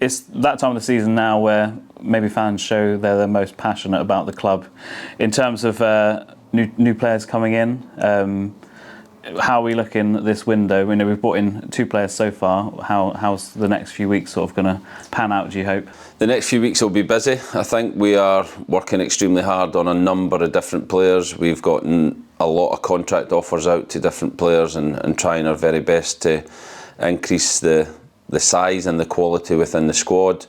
it's that time of the season now where maybe fans show they're the most passionate about the club. In terms of new players coming in, how are we looking this window? We know we've brought in 2 players so far. How's the next few weeks sort of going to pan out, do you hope? The next few weeks will be busy. I think we are working extremely hard on a number of different players. We've gotten a lot of contract offers out to different players and trying our very best to increase the size and the quality within the squad.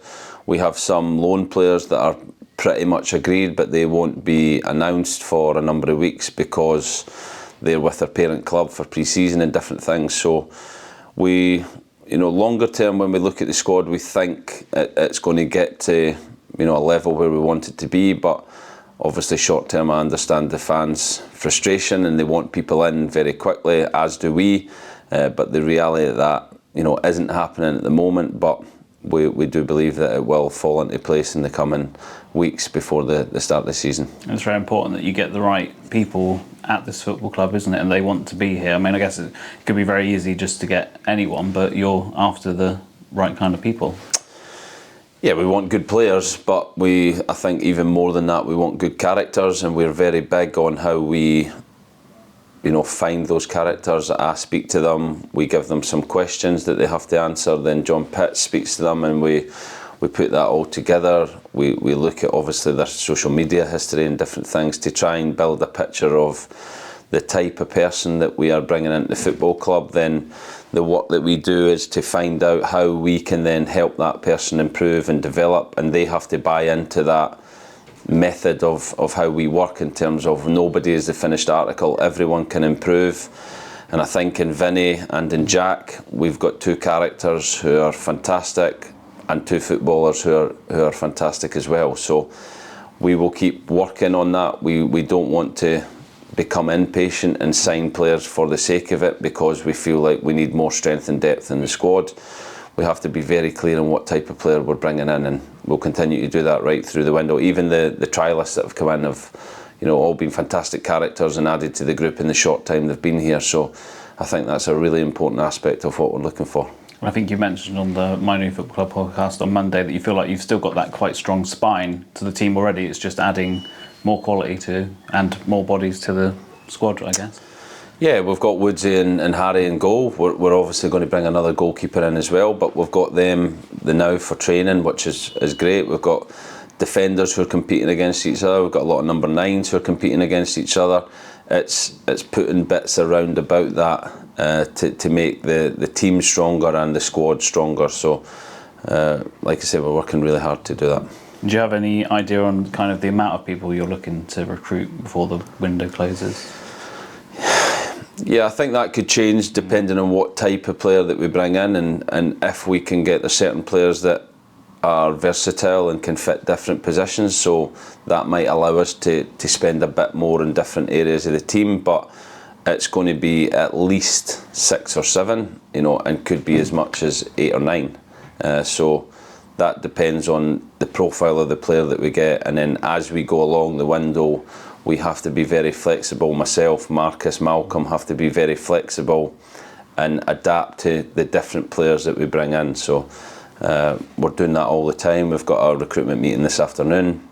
We have some loan players that are pretty much agreed, but they won't be announced for a number of weeks because they're with their parent club for pre-season and different things. So we, longer term, when we look at the squad, we think it's going to get to, a level where we want it to be. But obviously short term, I understand the fans' frustration and they want people in very quickly, as do we. But the reality of that, isn't happening at the moment. But we do believe that it will fall into place in the coming weeks before the start of the season. It's very important that you get the right people at this football club, isn't it? And they want to be here. I mean, I guess it could be very easy just to get anyone, but you're after the right kind of people. Yeah, we want good players, but I think even more than that, we want good characters, and we're very big on how we find those characters. I speak to them, we give them some questions that they have to answer, then John Pitt speaks to them and we put that all together. We look at obviously their social media history and different things to try and build a picture of the type of person that we are bringing into the football club. Then the work that we do is to find out how we can then help that person improve and develop, and they have to buy into that method of how we work in terms of nobody is the finished article, everyone can improve. And I think in Vinny and in Jack, we've got 2 characters who are fantastic and 2 footballers who are fantastic as well. So we will keep working on that. We don't want to become impatient and sign players for the sake of it because we feel like we need more strength and depth in the squad. We have to be very clear on what type of player we're bringing in, and we'll continue to do that right through the window. Even the trialists that have come in have, all been fantastic characters and added to the group in the short time they've been here. So I think that's a really important aspect of what we're looking for. I think you mentioned on the My New Football Club podcast on Monday that you feel like you've still got that quite strong spine to the team already. It's just adding more quality to and more bodies to the squad, I guess. Yeah, we've got Woodsy and Harry in goal. We're obviously going to bring another goalkeeper in as well, but we've got them now for training, which is great. We've got defenders who are competing against each other. We've got a lot of number 9s who are competing against each other. It's putting bits around about that to make the team stronger and the squad stronger. So, like I said, we're working really hard to do that. Do you have any idea on kind of the amount of people you're looking to recruit before the window closes? Yeah, I think that could change depending on what type of player that we bring in, and if we can get, there's certain players that are versatile and can fit different positions, so that might allow us to spend a bit more in different areas of the team, but it's going to be at least 6 or 7, and could be as much as 8 or 9. So that depends on the profile of the player that we get, and then as we go along the window, we have to be very flexible. Myself, Marcus, Malcolm have to be very flexible and adapt to the different players that we bring in. So we're doing that all the time. We've got our recruitment meeting this afternoon,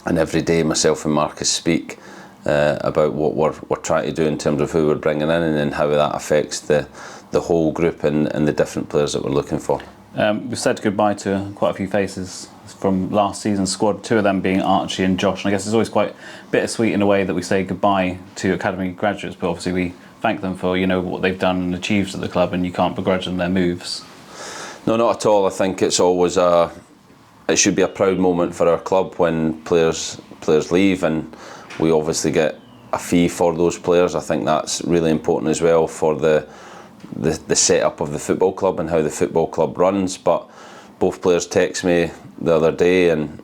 and every day myself and Marcus speak about what we're trying to do in terms of who we're bringing in and then how that affects the whole group and the different players that we're looking for. We've said goodbye to quite a few faces from last season's squad, 2 of them being Archie and Josh, and I guess it's always quite bittersweet in a way that we say goodbye to academy graduates, but obviously we thank them for what they've done and achieved at the club, and you can't begrudge them their moves. No, not at all. I think it's always it should be a proud moment for our club when players leave, and we obviously get a fee for those players. I think that's really important as well for the setup of the football club and how the football club runs. But both players text me the other day, and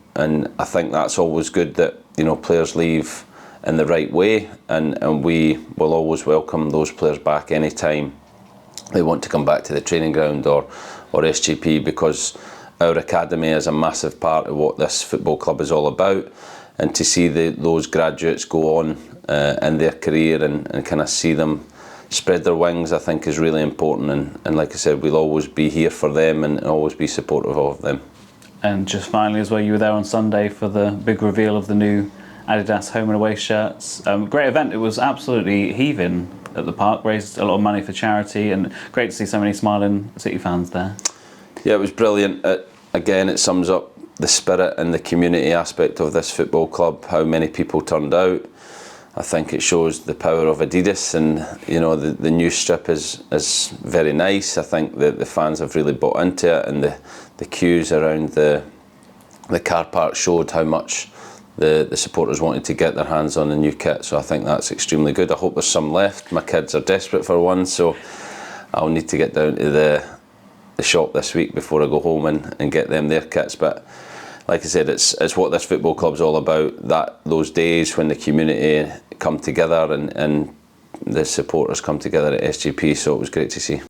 I think that's always good that players leave in the right way, and we will always welcome those players back anytime they want to come back to the training ground or SGP, because our academy is a massive part of what this football club is all about, and to see those graduates go on in their career and kind of see them spread their wings, I think is really important. And like I said, we'll always be here for them and always be supportive of them. And just finally as well, you were there on Sunday for the big reveal of the new Adidas home and away shirts. Great event. It was absolutely heaving at the park, raised a lot of money for charity, and great to see so many smiling City fans there. Yeah, it was brilliant. Again, it sums up the spirit and the community aspect of this football club, how many people turned out. I think it shows the power of Adidas, and you know, the new strip is very nice. I think that the fans have really bought into it, and the queues around the car park showed how much the supporters wanted to get their hands on the new kit. So I think that's extremely good. I hope there's some left. My kids are desperate for one, so I'll need to get down to the shop this week before I go home and get them their kits. But like I said, it's what this football club's all about, those days when the community come together and the supporters come together at SGP, so it was great to see.